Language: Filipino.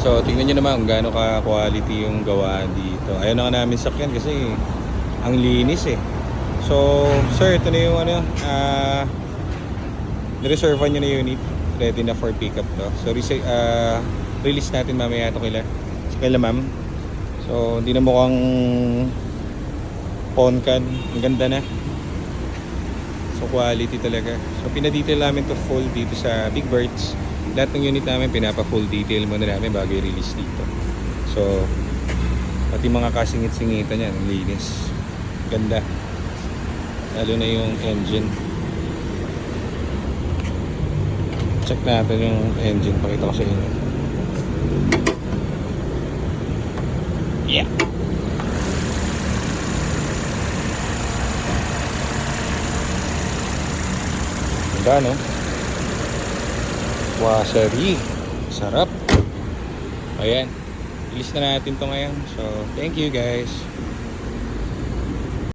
So tingnan nyo naman kung gaano ka quality yung gawa dito. Ayaw na nga namin sakyan kasi ang linis eh. So sir, ito na yung ano, nireserve nyo na unit. Ready na for pickup to. So release natin mamaya ito kila ma'am. So hindi na mukhang Poncan. Ang ganda na. So quality talaga. So pinadetail namin to full dito sa Big Birds. Lahat ng unit namin pinapa-full detail muna namin bago i-release dito. So pati mga kasingit-singitan yan, ang linis. Ganda. Lalo na yung engine. Check natin yung engine. Pakita ko sa inyo. Yeah. Ganda, no? Washery. Sarap. Ayan. Release na natin to ngayon. So, thank you guys.